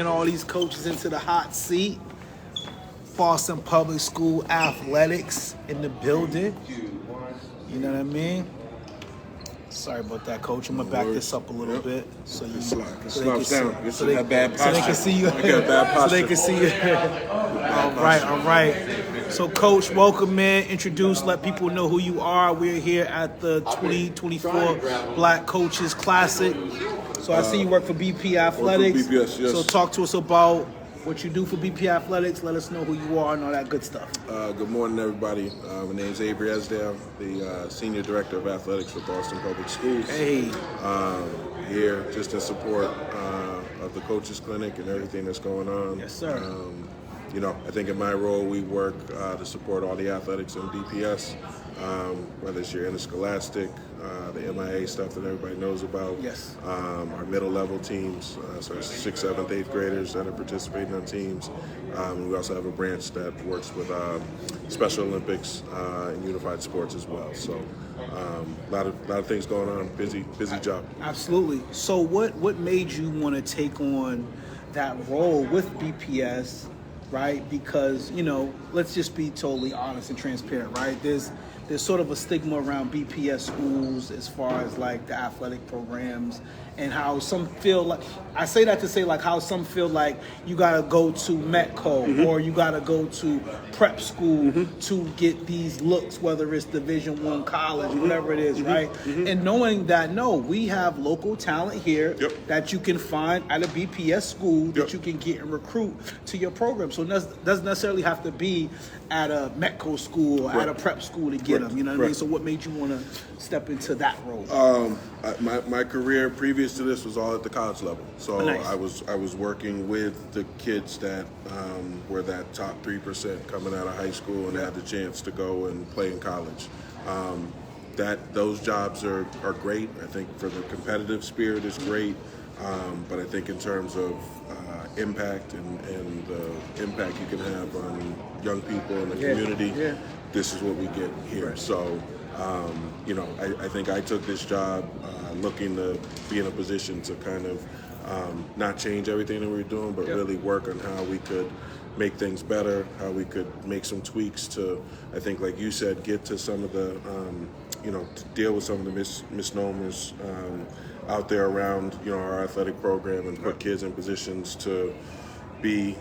And all these coaches into the hot seat. Boston Public School athletics in the building. You know what I mean? Sorry about that, Coach. I'm gonna back this up a little bit so you so they can see you. So they can see you. All right. So, Coach, welcome in. Introduce, let people know who you are. We're here at the 2024 Black Coaches Classic. So I see you work for BP Athletics. For BPS, yes. So talk to us about what you do for BP Athletics. Let us know who you are and all that good stuff. Good morning, everybody. My name is Avery Esdaile, the Senior Director of Athletics for Boston Public Schools. Hey. Here just in support of the Coaches Clinic and everything that's going on. Yes, sir. I think in my role, we work to support all the athletics in BPS, whether it's your interscholastic, the MIA stuff that everybody knows about. Yes. Our middle level teams, so it's 6th, 7th, 8th graders that are participating on teams. We also have a branch that works with Special Olympics and unified sports as well. So a lot of things going on. Busy job. Absolutely. So what made you want to take on that role with BPS? Right, because let's just be totally honest and transparent. Right, there's sort of a stigma around BPS schools as far as like the athletic programs and how some feel like, I say that to say like how some feel like you gotta go to Metco or you gotta go to prep school to get these looks, whether it's Division I college, whatever it is, right? And knowing that we have local talent here that you can find at a BPS school that you can get and recruit to your program. So it doesn't necessarily have to be at a Metco school or at a prep school to get them. You know what I mean? So what made you want to step into that role? My career previous to this was all at the college level. So Nice. I was working with the kids that were that top 3% coming out of high school and had the chance to go and play in college. Those jobs are great. I think for the competitive spirit is great. But I think in terms of impact and the impact you can have on young people in the community, this is what we get here. So, I think I took this job looking to be in a position to kind of not change everything that we were doing, but really work on how we could make things better, how we could make some tweaks to, I think, like you said, get to some of the, to deal with some of the misnomers out there around, our athletic program and put kids in positions to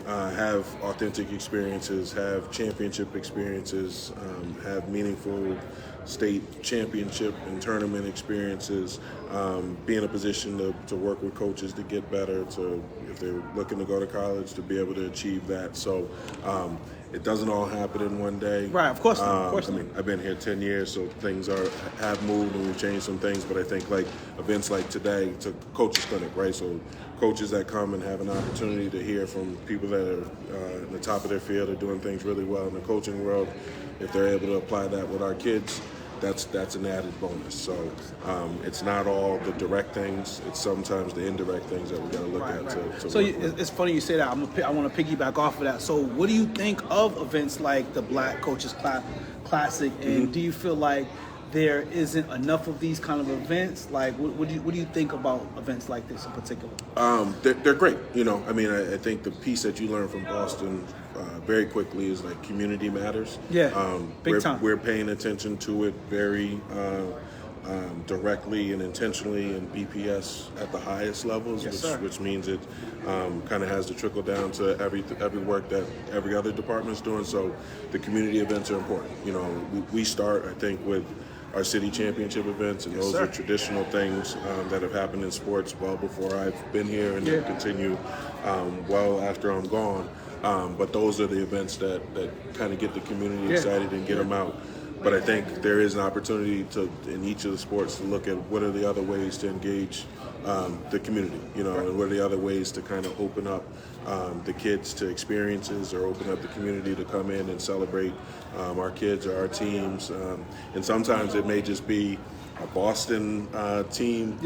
have authentic experiences, have championship experiences, have meaningful state championship and tournament experiences, be in a position to work with coaches to get better, to if they're looking to go to college, to be able to achieve that. So it doesn't all happen in one day. Right, of course not. Of course not. I've been here 10 years, so things have moved and we've changed some things, but I think like events like today, to Coaches Clinic, right? So coaches that come and have an opportunity to hear from people that are in the top of their field, are doing things really well in the coaching world. If they're able to apply that with our kids, that's an added bonus. So it's not all the direct things; it's sometimes the indirect things that we got to look at. To so it's funny you say that. I want to piggyback off of that. So what do you think of events like the Black Coaches Classic, and do you feel like there isn't enough of these kind of events? Like, what do you think about events like this in particular? They're great. I think the piece that you learn from Boston very quickly is like community matters. Big time. We're paying attention to it very directly and intentionally in BPS at the highest levels, which means it kind of has to trickle down to every work that every other department is doing. So the community events are important. We start, I think, with our city championship events, and those are traditional things that have happened in sports well before I've been here, and they continue well after I'm gone. But those are the events that kind of get the community excited and get them out. But I think there is an opportunity in each of the sports to look at what are the other ways to engage the community, and what are the other ways to kind of open up the kids to experiences, or open up the community to come in and celebrate our kids or our teams. And sometimes it may just be a Boston team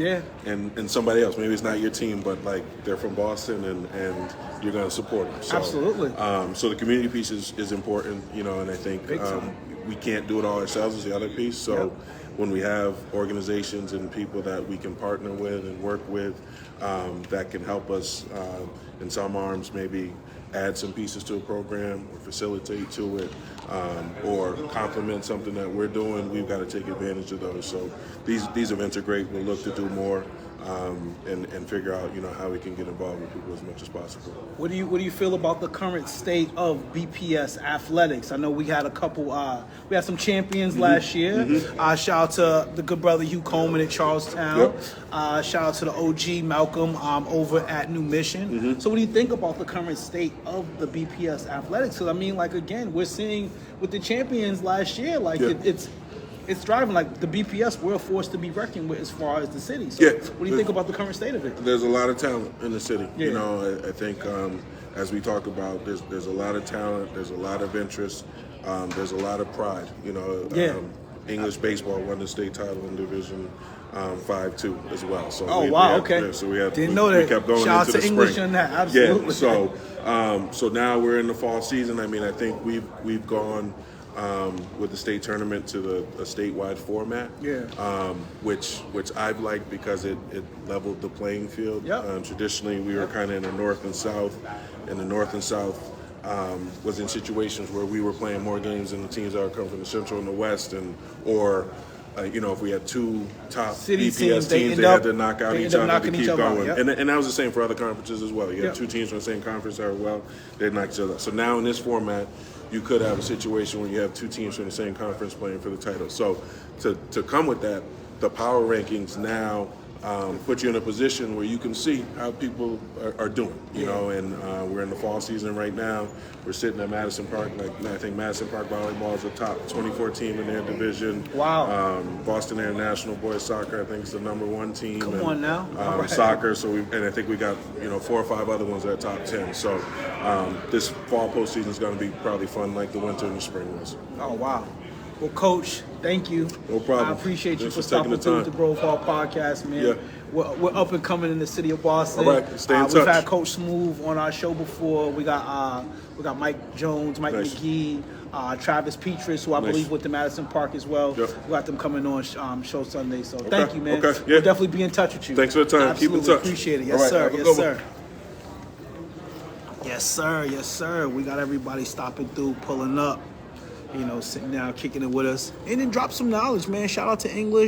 and somebody else. Maybe it's not your team, but like they're from Boston and you're going to support them. So, absolutely. So the community piece is important, and I think we can't do it all ourselves is the other piece. So when we have organizations and people that we can partner with and work with that can help us in some arms maybe add some pieces to a program or facilitate to it or complement something that we're doing, we've got to take advantage of those. So these events are great. We'll look to do more and figure out, how we can get involved with people as much as possible. What do you feel about the current state of BPS athletics? I know we had a couple, we had some champions last year. Shout out to the good brother Hugh Coleman at Charlestown. Shout out to the OG Malcolm over at New Mission. So what do you think about the current state of the BPS athletics? Because I mean, like, again, we're seeing with the champions last year, like it's driving, like the BPS, we're a force to be reckoned with as far as the city. So what do you think about the current state of it? There's a lot of talent in the city. I think as we talk about, there's a lot of talent, there's a lot of interest, there's a lot of pride. English baseball won the state title in Division 5-2 as well. So so we had, didn't know that. We kept going Shout into out to the English spring. on that, absolutely. So now we're in the fall season. I mean, I think we've gone with the state tournament to a statewide format, which I've liked because it leveled the playing field. Traditionally, we were kind of in the north and south, and the north and south was in situations where we were playing more games than the teams that would come from the central and the west, or if we had two top City BPS teams, they had to knock out each other to keep going. And that was the same for other conferences as well. You have two teams from the same conference that are they'd knock each other out. So now in this format, you could have a situation where you have two teams from the same conference playing for the title. So to come with that, the power rankings now put you in a position where you can see how people are doing, and we're in the fall season right now. We're sitting at Madison Park. I think Madison Park Volleyball is the top 24 team in their division. Wow. Boston International Boys Soccer, I think, is the #1 team. Come on now. Right. Soccer, and I think we got 4 or 5 other ones that are top 10. So this fall postseason is going to be probably fun like the winter and the spring was. Oh, wow. Well, Coach, thank you. No problem. I appreciate you Thanks for stopping through with the Grove Hall podcast, man. Yeah. We're up and coming in the city of Boston. All right, stay in touch. We've had Coach Smooth on our show before. We got Mike Jones, Mike McGee, Travis Petrus, who I believe with the Madison Park as well. We got them coming on show Sunday. So thank you, man. We'll definitely be in touch with you. Thanks for the time. Absolutely. Keep in touch. Appreciate it. Yes, right, sir. Yes, sir. One. Yes, sir. Yes, sir. We got everybody stopping through, pulling up. Sitting down, kicking it with us. And then drop some knowledge, man. Shout out to English.